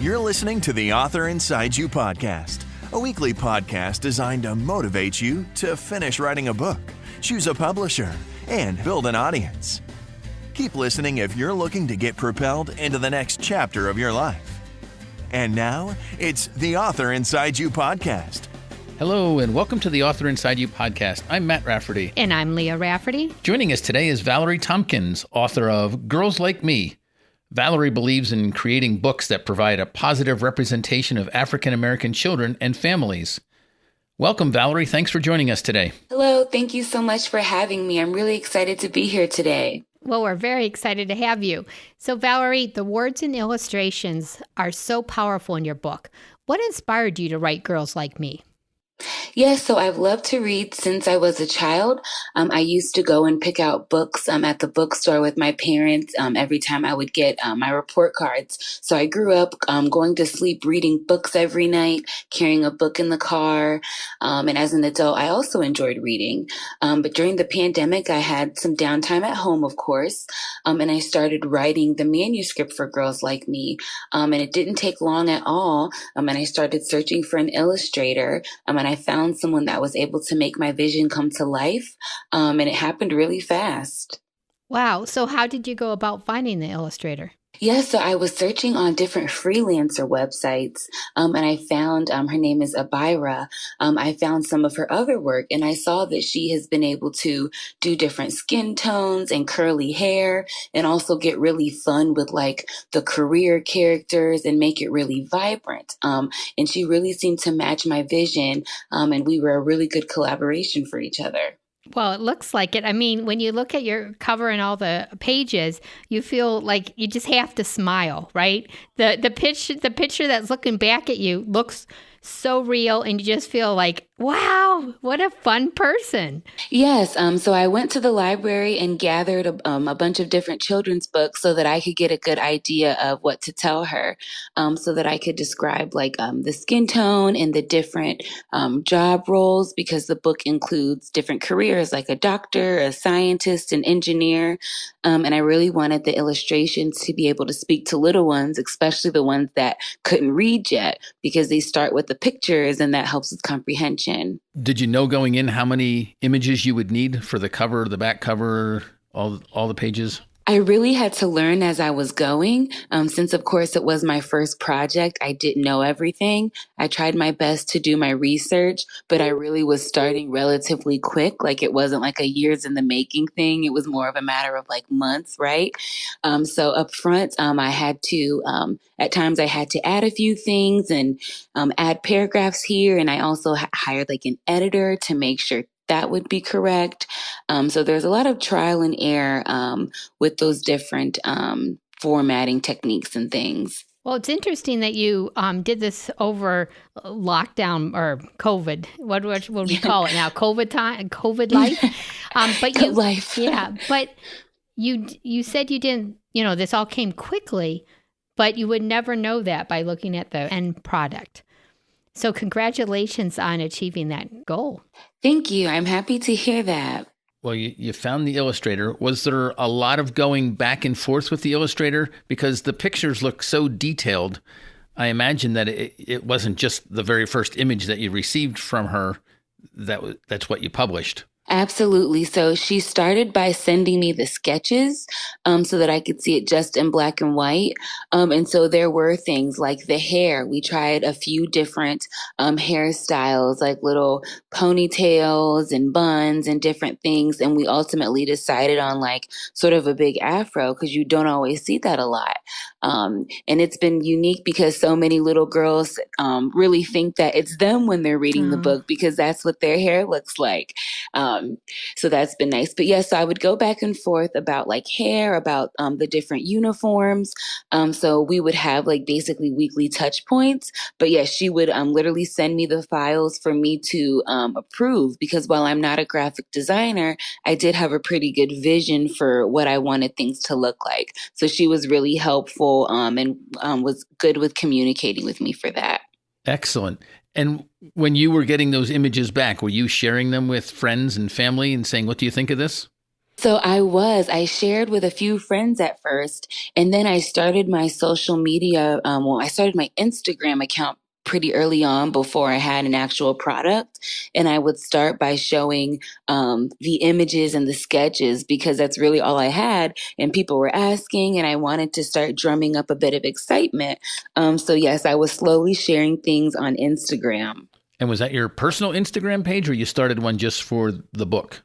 You're listening to the Author Inside You podcast, a weekly podcast designed to motivate you to finish writing a book, choose a publisher, and build an audience. Keep listening if you're looking to get propelled into the next chapter of your life. And now, it's the Author Inside You podcast. Hello, and welcome to the Author Inside You podcast. I'm Matt Rafferty. And I'm Leah Rafferty. Joining us today is Valerie Thompkins, author of Girls Like Me. Valerie believes in creating books that provide a positive representation of African American children and families. Welcome, Valerie. Thanks for joining us today. Hello. Thank you so much for having me. I'm really excited to be here today. Well, we're very excited to have you. So, Valerie, the words and illustrations are so powerful in your book. What inspired you to write Girls Like Me? Yes, so I've loved to read since I was a child. I used to go and pick out books at the bookstore with my parents every time I would get my report cards. So I grew up going to sleep reading books every night, carrying a book in the car. And as an adult, I also enjoyed reading. But during the pandemic, I had some downtime at home, of course, and I started writing the manuscript for Girls Like Me. And it didn't take long at all. And I started searching for an illustrator, and I found someone that was able to make my vision come to life. And it happened really fast. Wow. So how did you go about finding the illustrator? Yes, so I was searching on different freelancer websites, and I found, her name is Abira. I found some of her other work, and I saw that she has been able to do different skin tones and curly hair, and also get really fun with like the career characters and make it really vibrant. And she really seemed to match my vision, and we were a really good collaboration for each other. Well, it looks like it. I mean, when you look at your cover and all the pages, you feel like you just have to smile, right? The picture that's looking back at you looks so real, and you just feel like, wow, what a fun person. Yes. So I went to the library and gathered a bunch of different children's books so that I could get a good idea of what to tell her, so that I could describe like the skin tone and the different job roles, because the book includes different careers like a doctor, a scientist, an engineer. And I really wanted the illustrations to be able to speak to little ones, especially the ones that couldn't read yet, because they start with the pictures and that helps with comprehension. Did you know going in how many images you would need for the cover, the back cover, all the pages? I really had to learn as I was going. Since, of course, it was my first project, I didn't know everything. I tried my best to do my research, but I really was starting relatively quick. Like it wasn't like a years in the making thing. It was more of a matter of like months, right? So up front, I had to, at times I had to add a few things and add paragraphs here. And I also hired like an editor to make sure that would be correct. So there's a lot of trial and error with those different formatting techniques and things. Well, it's interesting that you did this over lockdown or COVID. What would we call it now? COVID time, COVID life. But life. Yeah. But you said you didn't. This all came quickly, but you would never know that by looking at the end product. So congratulations on achieving that goal. Thank you. I'm happy to hear that. Well, you found the illustrator. Was there a lot of going back and forth with the illustrator? Because the pictures look so detailed. I imagine that it wasn't just the very first image that you received from her. That's what you published. Absolutely. So she started by sending me the sketches so that I could see it just in black and white. And so there were things like the hair. We tried a few different hairstyles, like little ponytails and buns and different things. And we ultimately decided on like sort of a big afro, because you don't always see that a lot. And it's been unique because so many little girls really think that it's them when they're reading the book, because that's what their hair looks like. So that's been nice. But yes, so I would go back and forth about like hair, about the different uniforms. So we would have like basically weekly touch points. But yes, she would literally send me the files for me to approve, because while I'm not a graphic designer, I did have a pretty good vision for what I wanted things to look like. So she was really helpful and was good with communicating with me for that. Excellent. And when you were getting those images back, were you sharing them with friends and family and saying, what do you think of this? So I shared with a few friends at first, and then I started my social media. I started my Instagram account pretty early on before I had an actual product. And I would start by showing the images and the sketches because that's really all I had. And people were asking, and I wanted to start drumming up a bit of excitement. So, yes, I was slowly sharing things on Instagram. And was that your personal Instagram page, or you started one just for the book?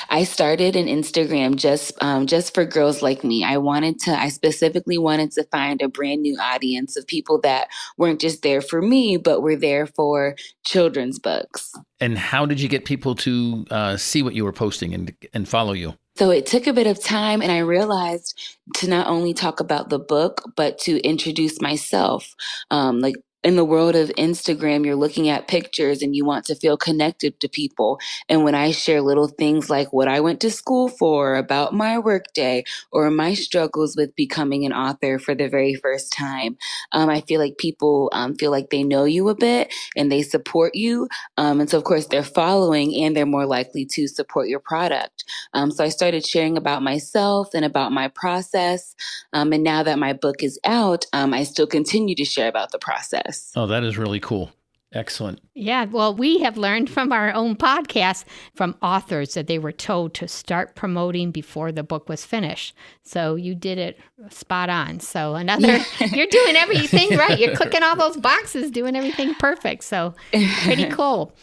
I started an Instagram just for girls like me. I specifically wanted to find a brand new audience of people that weren't just there for me, but were there for children's books. And how did you get people to see what you were posting and follow you? So it took a bit of time, and I realized to not only talk about the book, but to introduce myself. Like in the world of Instagram, you're looking at pictures and you want to feel connected to people. And when I share little things like what I went to school for, about my workday, or my struggles with becoming an author for the very first time, I feel like people feel like they know you a bit and they support you. And so, of course, they're following and they're more likely to support your product. So I started sharing about myself and about my process. And now that my book is out, I still continue to share about the process. Oh, that is really cool. Excellent. Yeah, well, we have learned from our own podcast from authors that they were told to start promoting before the book was finished. So you did it spot on. So you're doing everything right. You're clicking all those boxes, doing everything perfect. So pretty cool.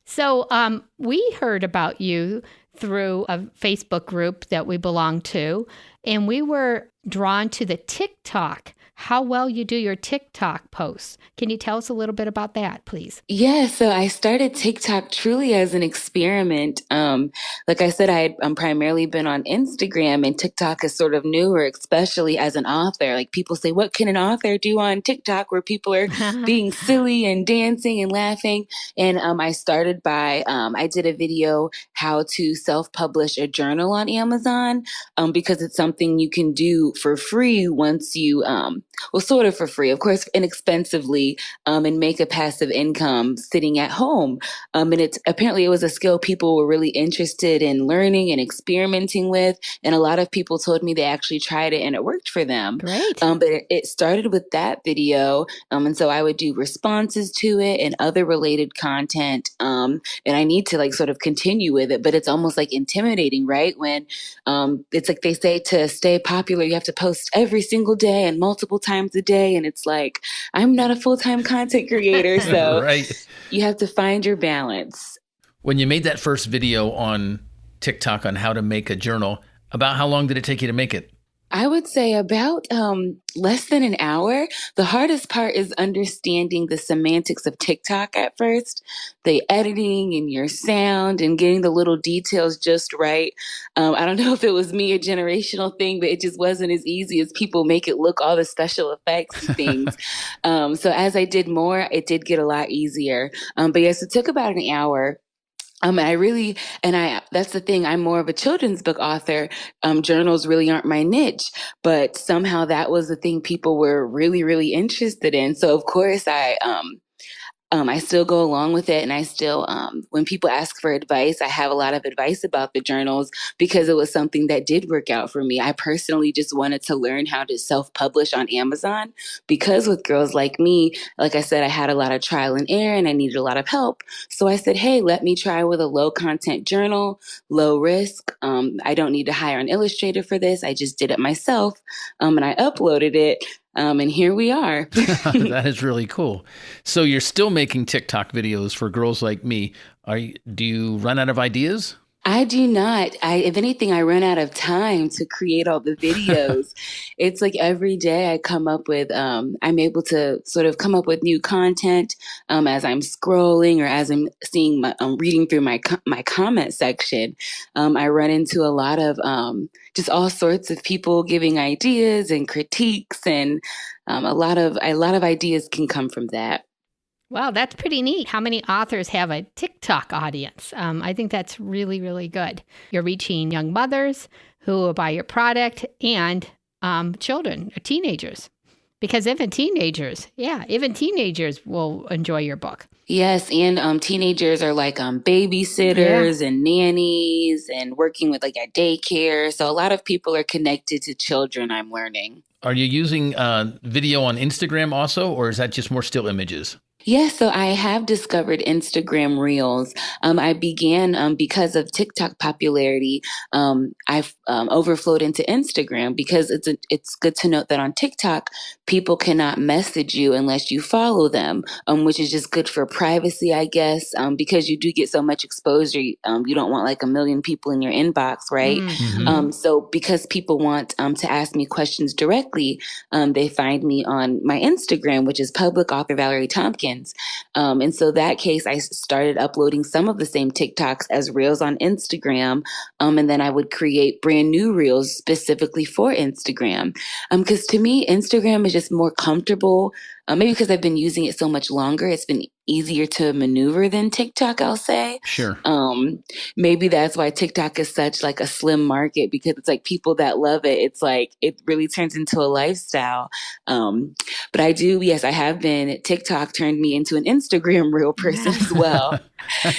So we heard about you through a Facebook group that we belong to, and we were drawn to the TikTok, how well you do your TikTok posts. Can you tell us a little bit about that, please? Yeah, so I started TikTok truly as an experiment. Like I said, I'm primarily been on Instagram, and TikTok is sort of newer, especially as an author. Like people say, what can an author do on TikTok where people are being silly and dancing and laughing? And I started by, I did a video how to self-publish a journal on Amazon because it's something you can do for free once you, well, sort of for free, of course, inexpensively, and make a passive income sitting at home. And apparently it was a skill people were really interested in learning and experimenting with. And a lot of people told me they actually tried it and it worked for them. Great. But it started with that video. And so I would do responses to it and other related content. And I need to like sort of continue with it, but it's almost like intimidating, right? When it's like they say to stay popular, you have to post every single day and multiple times a day. And it's like, I'm not a full-time content creator, so Right. You have to find your balance. When you made that first video on TikTok on how to make a journal, about how long did it take you to make it? I would say about less than an hour. The hardest part is understanding the semantics of TikTok at first, the editing and your sound and getting the little details just right. I don't know if it was me, a generational thing, but it just wasn't as easy as people make it look, all the special effects and things. So as I did more, it did get a lot easier. But yes, it took about an hour. That's the thing. I'm more of a children's book author. Journals really aren't my niche, but somehow that was the thing people were really, really interested in. So of course I still go along with it. And I still, when people ask for advice, I have a lot of advice about the journals because it was something that did work out for me. I personally just wanted to learn how to self-publish on Amazon because with girls like me, like I said, I had a lot of trial and error and I needed a lot of help. So I said, hey, let me try with a low content journal, low risk. I don't need to hire an illustrator for this. I just did it myself. And I uploaded it. And here we are. That is really cool. So you're still making TikTok videos for girls like me. Do you run out of ideas? I do not. If anything, I run out of time to create all the videos. It's like every day I come up with, I'm able to sort of come up with new content as I'm scrolling or as I'm seeing, reading through my comment section. I run into a lot of just all sorts of people giving ideas and critiques, and a lot of ideas can come from that. Wow, that's pretty neat. How many authors have a TikTok audience? I think that's really, really good. You're reaching young mothers who will buy your product and children or teenagers. Because even teenagers will enjoy your book. Yes, and teenagers are like Yeah. babysitters and nannies and working with like at daycare. So a lot of people are connected to children, I'm learning. Are you using video on Instagram also, or is that just more still images? Yes, so I have discovered Instagram Reels. I began because of TikTok popularity. I've overflowed into Instagram because it's good to note that on TikTok, people cannot message you unless you follow them, which is just good for privacy, I guess, because you do get so much exposure. You don't want like a million people in your inbox, right? Mm-hmm. So because people want to ask me questions directly, they find me on my Instagram, which is public author Valerie Thompkins. And so that case, I started uploading some of the same TikToks as reels on Instagram. And then I would create brand new reels specifically for Instagram. Because to me, Instagram is just more comfortable. Maybe because I've been using it so much longer, it's been easier to maneuver than TikTok, I'll say. Sure. Maybe that's why TikTok is such like a slim market because it's like people that love it. It's like it really turns into a lifestyle. But yes, I have been. TikTok turned me into an Instagram real person as well.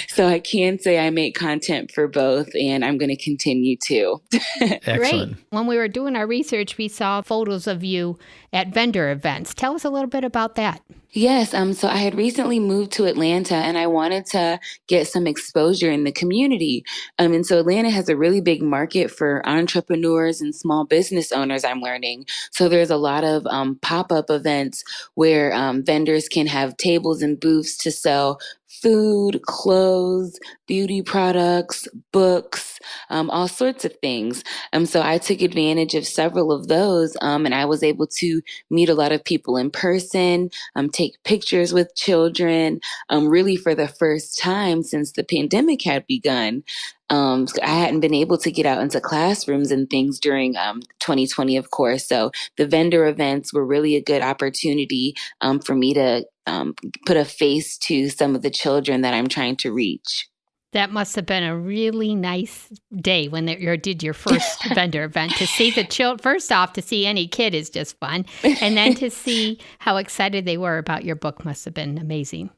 So I can say I make content for both, and I'm going to continue to. Excellent. Great. When we were doing our research, we saw photos of you at vendor events. Tell us a little bit about that. Yes, so I had recently moved to Atlanta and I wanted to get some exposure in the community. And so Atlanta has a really big market for entrepreneurs and small business owners, I'm learning. So there's a lot of pop-up events where vendors can have tables and booths to sell food, clothes, beauty products, books, all sorts of things. So I took advantage of several of those, and I was able to meet a lot of people in person, take pictures with children, really for the first time since the pandemic had begun. So I hadn't been able to get out into classrooms and things during 2020, of course. So the vendor events were really a good opportunity for me to put a face to some of the children that I'm trying to reach. That must have been a really nice day when you did your first vendor event. To see the first off, to see any kid is just fun. And then to see how excited they were about your book must have been amazing.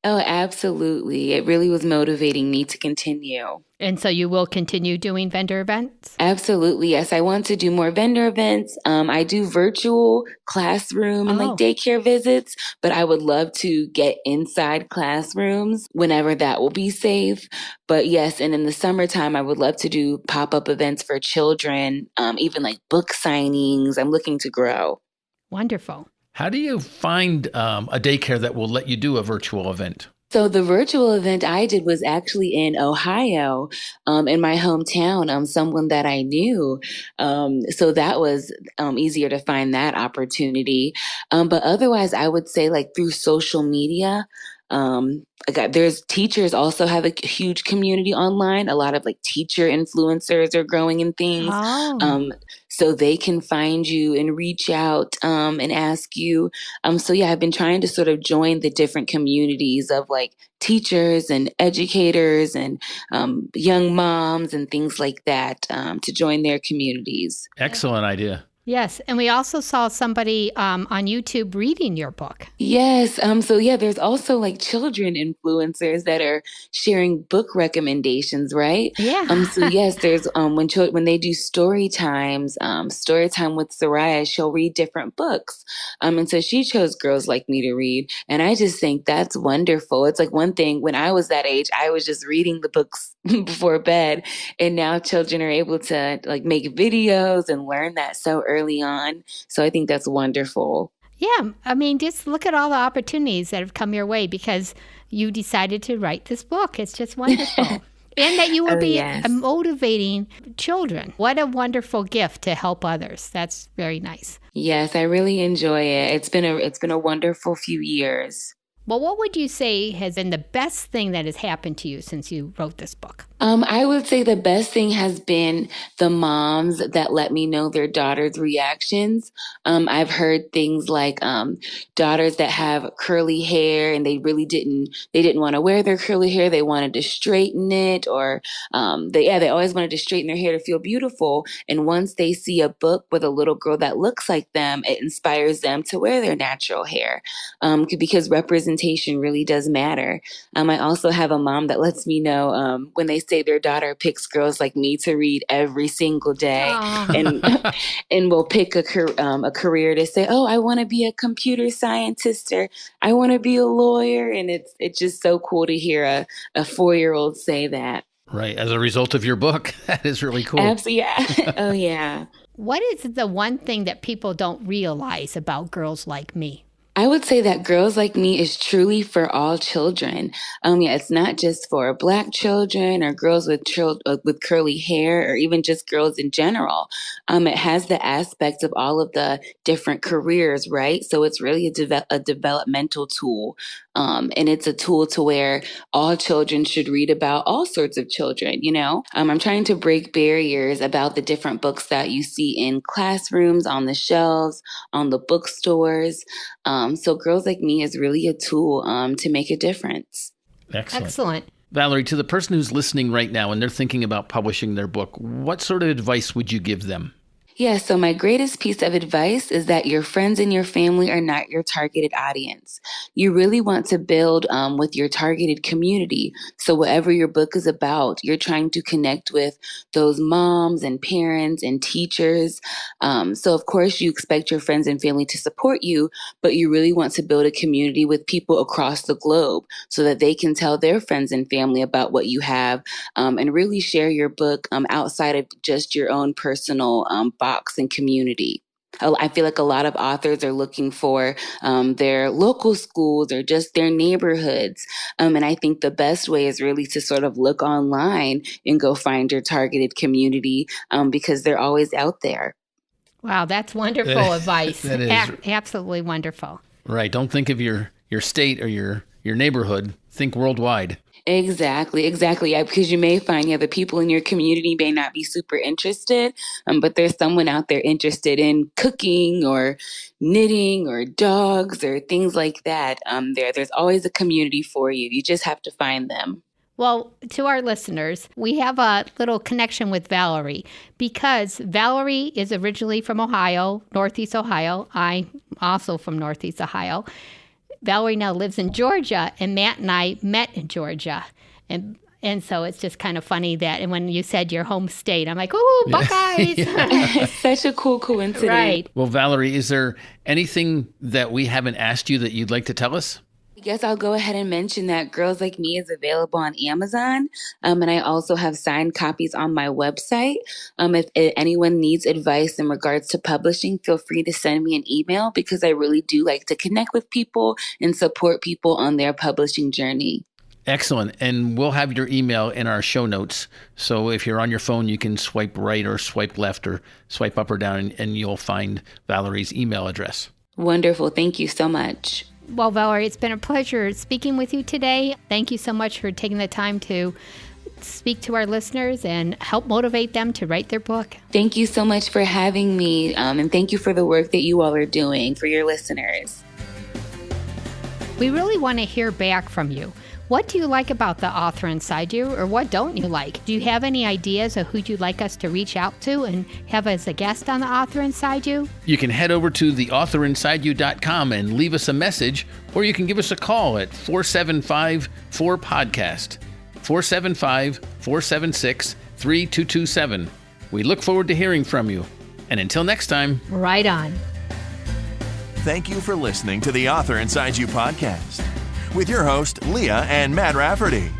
Oh, absolutely. It really was motivating me to continue. And so you will continue doing vendor events? Absolutely. Yes. I want to do more vendor events. I do virtual classroom and like daycare visits, but I would love to get inside classrooms whenever that will be safe. But yes, and in the summertime, I would love to do pop-up events for children, even like book signings. I'm looking to grow. Wonderful. How do you find a daycare that will let you do a virtual event? So the virtual event I did was actually in Ohio, in my hometown, someone that I knew. So that was easier to find that opportunity. But otherwise, I would say like through social media. There's teachers also have a huge community online. A lot of like teacher influencers are growing in things. So they can find you and reach out and ask you. So yeah, I've been trying to sort of join the different communities of like teachers and educators and young moms and things like that to join their communities. Excellent idea. Yes. And we also saw somebody on YouTube reading your book. Yes. So yeah, there's also like children influencers that are sharing book recommendations, right? Yeah. So yes, there's when they do story times, story time with Soraya, she'll read different books. And so she chose Girls Like Me to read. And I just think that's wonderful. It's like one thing when I was that age, I was just reading the books before bed. And now children are able to like make videos and learn that so early on. So I think that's wonderful. Yeah. I mean, just look at all the opportunities that have come your way because you decided to write this book. It's just wonderful. And that you will be motivating children. What a wonderful gift to help others. That's very nice. Yes, I really enjoy it. It's been a wonderful few years. Well, what would you say has been the best thing that has happened to you since you wrote this book? I would say the best thing has been the moms that let me know their daughters' reactions. I've heard things like daughters that have curly hair and they didn't want to wear their curly hair. They wanted to straighten it, or they always wanted to straighten their hair to feel beautiful. And once they see a book with a little girl that looks like them, it inspires them to wear their natural hair, because representation really does matter. I also have a mom that lets me know when they say their daughter picks girls like me to read every single day, and and will pick a career to say, oh, I want to be a computer scientist, or I want to be a lawyer, and it's just so cool to hear a 4-year-old say that. Right, as a result of your book. That is really cool. Absolutely, yeah. Oh yeah. What is the one thing that people don't realize about Girls Like Me? I would say that Girls Like Me is truly for all children. It's not just for Black children or girls with curly hair, or even just girls in general. It has the aspects of all of the different careers, right? So it's really a developmental tool. And it's a tool to where all children should read about all sorts of children, you know? I'm trying to break barriers about the different books that you see in classrooms, on the shelves, on the bookstores. So Girls Like Me is really a tool to make a difference. Excellent. Valerie, to the person who's listening right now and they're thinking about publishing their book, what sort of advice would you give them? Yeah, so my greatest piece of advice is that your friends and your family are not your targeted audience. You really want to build with your targeted community. So whatever your book is about, you're trying to connect with those moms and parents and teachers. So of course you expect your friends and family to support you, but you really want to build a community with people across the globe so that they can tell their friends and family about what you have, and really share your book outside of just your own personal box and community. I feel like a lot of authors are looking for their local schools or just their neighborhoods. And I think the best way is really to sort of look online and go find your targeted community, because they're always out there. Wow, that's wonderful advice. That is absolutely wonderful. Right. Don't think of your state or your neighborhood. Think worldwide. Exactly. Yeah, because you may find the people in your community may not be super interested, but there's someone out there interested in cooking or knitting or dogs or things like that. There's always a community for you. You just have to find them. Well, to our listeners, we have a little connection with Valerie because Valerie is originally from Ohio, Northeast Ohio. I'm also from Northeast Ohio. Valerie now lives in Georgia, and Matt and I met in Georgia. And so it's just kind of funny that, and when you said your home state, I'm like, ooh, Buckeyes. Such a cool coincidence. Right. Well, Valerie, is there anything that we haven't asked you that you'd like to tell us? I guess I'll go ahead and mention that Girls Like Me is available on Amazon. And I also have signed copies on my website. If anyone needs advice in regards to publishing, feel free to send me an email because I really do like to connect with people and support people on their publishing journey. Excellent. And we'll have your email in our show notes. So if you're on your phone, you can swipe right or swipe left or swipe up or down, and you'll find Valerie's email address. Wonderful. Thank you so much. Well, Valerie, it's been a pleasure speaking with you today. Thank you so much for taking the time to speak to our listeners and help motivate them to write their book. Thank you so much for having me, and thank you for the work that you all are doing for your listeners. We really want to hear back from you. What do you like about the author inside you, or what don't you like? Do you have any ideas of who you'd like us to reach out to and have as a guest on the Author Inside You? You can head over to theauthorInsideYou.com and leave us a message, or you can give us a call at 475-4podcast, 475-476-3227. We look forward to hearing from you. And until next time, right on. Thank you for listening to the Author Inside You podcast with your host, Leah and Matt Rafferty.